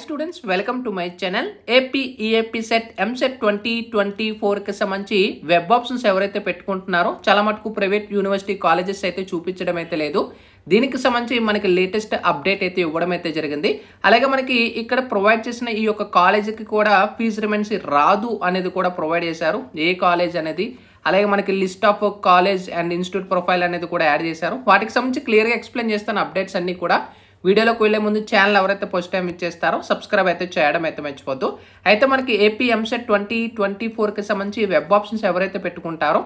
Students welcome to my channel AP EAP set EAMCET 2024 కి సంబంధించి web options ఎవరైతే పెట్టుకుంటున్నారో చాలా మటుకు ప్రైవేట్ యూనివర్సిటీ కాలేజెస్ అయితే చూపించడం అయితే లేదు. దీనికి సంబంధించి మనకి లేటెస్ట్ అప్డేట్ అయితే ఇవ్వడం అయితే జరిగింది. అలాగే మనకి ఇక్కడ ప్రొవైడ్ చేసిన ఈ యొక్క కాలేజీకి కూడా ఫీజు రిమెంట్స్ రాదు అనేది కూడా ప్రొవైడ్ చేశారు. ఏ కాలేజ్ అనేది, అలాగే మనకి list of college and institute profile అనేది కూడా యాడ్ చేశారు. వాటికి సంబంధించి క్లియర్గా ఎక్స్ప్లెయిన్ చేస్తాను అప్డేట్స్ అన్ని కూడా. వీడియోలోకి వెళ్ళే ముందు ఛానల్ ఎవరైతే ఫస్ట్ టైం ఇచ్చేస్తారో సబ్స్క్రైబ్ అయితే చేయడం అయితే మర్చిపోద్దు. అయితే మనకి ఏపీ ఎంసెట్ 2024 కి సంబంధించి వెబ్ ఆప్షన్స్ ఎవరైతే పెట్టుకుంటారో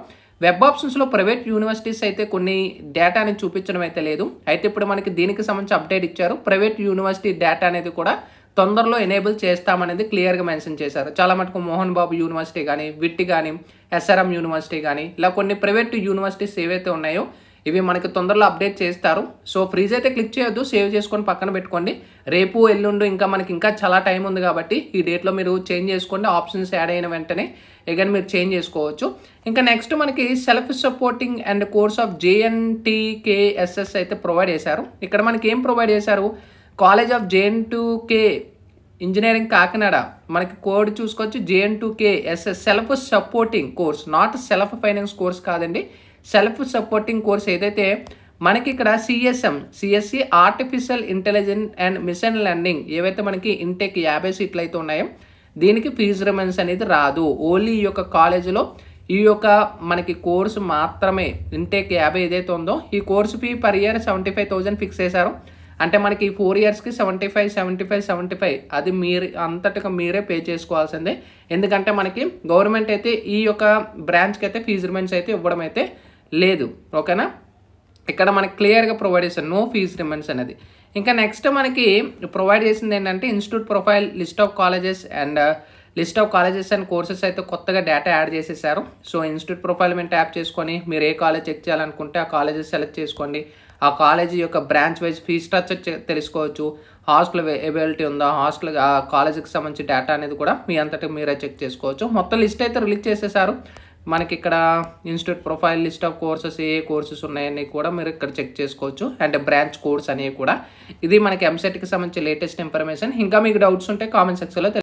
వెబ్ ఆప్షన్స్లో ప్రైవేట్ యూనివర్సిటీస్ అయితే కొన్ని డేటాని చూపించడం అయితే లేదు. అయితే ఇప్పుడు మనకి దీనికి సంబంధించి అప్డేట్ ఇచ్చారు. ప్రైవేట్ యూనివర్సిటీ డేటా అనేది కూడా తొందరలో ఎనేబుల్ చేస్తామనేది క్లియర్గా మెన్షన్ చేశారు. చాలా మటుకు మోహన్ బాబు యూనివర్సిటీ కానీ, విట్టి కానీ, ఎస్ఆర్ఎం యూనివర్సిటీ కానీ, ఇలా కొన్ని ప్రైవేట్ యూనివర్సిటీస్ ఏవైతే ఉన్నాయో ఇవి మనకి తొందరలో అప్డేట్ చేస్తారు. సో ఫ్రీజ్ అయితే క్లిక్ చేయొద్దు, సేవ్ చేసుకొని పక్కన పెట్టుకోండి. రేపు ఎల్లుండు మనకి ఇంకా చాలా టైం ఉంది కాబట్టి ఈ డేట్లో మీరు చేంజ్ చేసుకోండి. ఆప్షన్స్ యాడ్ అయిన వెంటనే అగైన్ మీరు చేంజ్ చేసుకోవచ్చు. ఇంకా నెక్స్ట్ మనకి self supporting and course of JNTKSS అయితే ప్రొవైడ్ చేశారు. ఇక్కడ మనకి ఏం ప్రొవైడ్ చేశారు, college of JN2K engineering Kakinada మనకి కోడ్ చూసుకోవచ్చు. JN2KSS self supporting course, not self finance course కాదండి, సెల్ఫ్ సపోర్టింగ్ కోర్స్ ఏదైతే మనకి ఇక్కడ CSE artificial intelligence and machine learning ఏవైతే మనకి ఇంటెక్ 50 సీట్లు అయితే ఉన్నాయో దీనికి ఫీజు రిమెంట్స్ అనేది రాదు. ఓన్లీ ఈ యొక్క కాలేజీలో ఈ యొక్క మనకి కోర్సు మాత్రమే ఇంటెక్ 50 ఏదైతే ఉందో ఈ course fee per year 75,000 fix చేశారు. అంటే మనకి 4 ఇయర్స్కి 75 అది మీరు అంతటిగా మీరే పే చేసుకోవాల్సిందే. ఎందుకంటే మనకి గవర్నమెంట్ అయితే ఈ యొక్క బ్రాంచ్కి అయితే ఫీజు రిమెంట్స్ అయితే ఇవ్వడం అయితే లేదు. ఓకేనా, ఇక్కడ మనకి క్లియర్గా ప్రొవైడ్ చేశారు నో ఫీజు రిమెంట్స్ అనేది. ఇంకా నెక్స్ట్ మనకి ప్రొవైడ్ చేసింది ఏంటంటే institute profile, list of colleges and courses అయితే కొత్తగా డేటా యాడ్ చేసేసారు. సో ఇన్స్టిట్యూట్ ప్రొఫైల్ మీద ట్యాప్ చేసుకొని మీరు ఏ కాలేజ్ చెక్ చేయాలనుకుంటే ఆ కాలేజెస్ సెలెక్ట్ చేసుకోండి. ఆ కాలేజీ యొక్క బ్రాంచ్ వైజ్ ఫీ స్ట్రక్చర్ తెలుసుకోవచ్చు. హాస్టల్ అవైలబిలిటీ ఉందా, హాస్టల్ ఆ కాలేజీకి సంబంధించి డేటా అనేది కూడా మీ అంతటా మీరే చెక్ చేసుకోవచ్చు. మొత్తం లిస్ట్ అయితే రిలీజ్ చేసేసారు. మనకి ఇక్కడ institute profile, list of courses, A courses ఉన్నాయని కూడా మీరు ఇక్కడ చెక్ చేసుకోవచ్చు. అండ్ బ్రాంచ్ కోర్స్ అనేవి కూడా. ఇది మనకి ఎంసెట్కి సంబంధించి లేటెస్ట్ ఇన్ఫర్మేషన్. ఇంకా మీకు డౌట్స్ ఉంటే కామెంట్ సెక్షన్లో